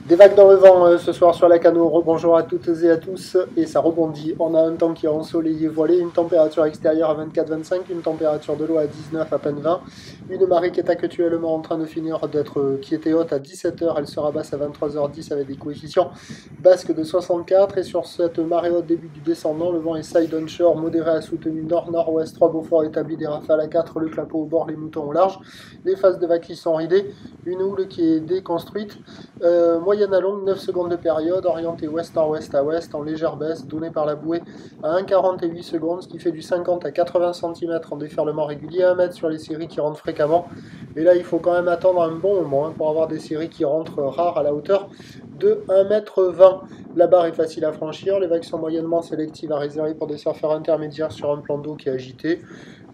Des vagues dans le vent ce soir sur la Cano. Rebonjour à toutes et à tous. Et ça rebondit. On a un temps qui est ensoleillé, voilé, une température extérieure à 24-25, une température de l'eau à 19, à peine 20. Une marée qui est actuellement en train de finir qui était haute à 17h. Elle sera basse à 23h10 avec des coefficients basques de 64. Et sur cette marée haute début du descendant, le vent est side onshore, modéré à soutenu nord-nord-ouest. 3 Beaufort établi, des rafales à 4, le clapot au bord, les moutons au large. Les phases de vagues qui sont ridées. Une houle qui est déconstruite. Moyenne à longue, 9 secondes de période, orientée ouest-nord-ouest à ouest, en légère baisse, donnée par la bouée à 1,48 secondes, ce qui fait du 50 à 80 cm en déferlement régulier, 1 mètre sur les séries qui rentrent fréquemment. Et là, il faut quand même attendre un bon moment pour avoir des séries qui rentrent rares à la hauteur de 1,20 m. La barre est facile à franchir, les vagues sont moyennement sélectives à réserver pour des surfeurs intermédiaires sur un plan d'eau qui est agité.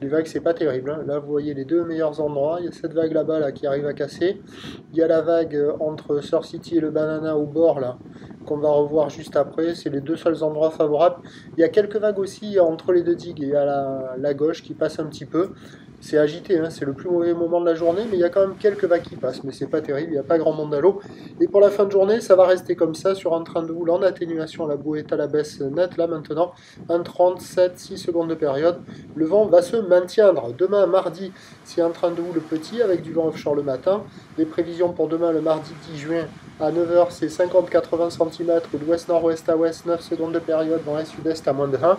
Les vagues, c'est pas terrible, hein. Là, vous voyez les deux meilleurs endroits. Il y a cette vague là-bas là, qui arrive à casser. Il y a la vague entre Surf City et le Banana au bord, là, qu'on va revoir juste après. C'est les deux seuls endroits favorables. Il y a quelques vagues aussi entre les deux digues et à la gauche qui passent un petit peu. C'est agité, hein, c'est le plus mauvais moment de la journée, mais il y a quand même quelques vagues qui passent, mais c'est pas terrible, il n'y a pas grand monde à l'eau. Et pour la fin de journée, ça va rester comme ça, sur un train de houle en atténuation. La bouée est à la baisse nette, là maintenant, 1,37, 6 secondes de période. Le vent va se maintenir. Demain, mardi, c'est un train de houle petit, avec du vent offshore le matin. Les prévisions pour demain, le mardi 10 juin, à 9h, c'est 50-80 cm, de ouest-nord-ouest à ouest, 9 secondes de période, vent est-sud-est à moins de 1.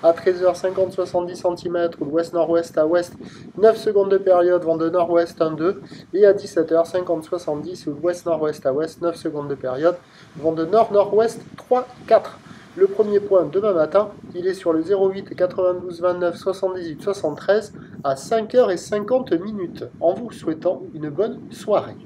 À 13h, 50-70 cm, de ouest-nord-ouest à ouest, 9 secondes de période, vent de nord-ouest 1-2. Et à 17h, 50-70, de ouest-nord-ouest à ouest, 9 secondes de période, vent de nord-nord-ouest 3-4. Le premier point demain matin, il est sur le 08 92 29 78 73 à 5h50, en vous souhaitant une bonne soirée.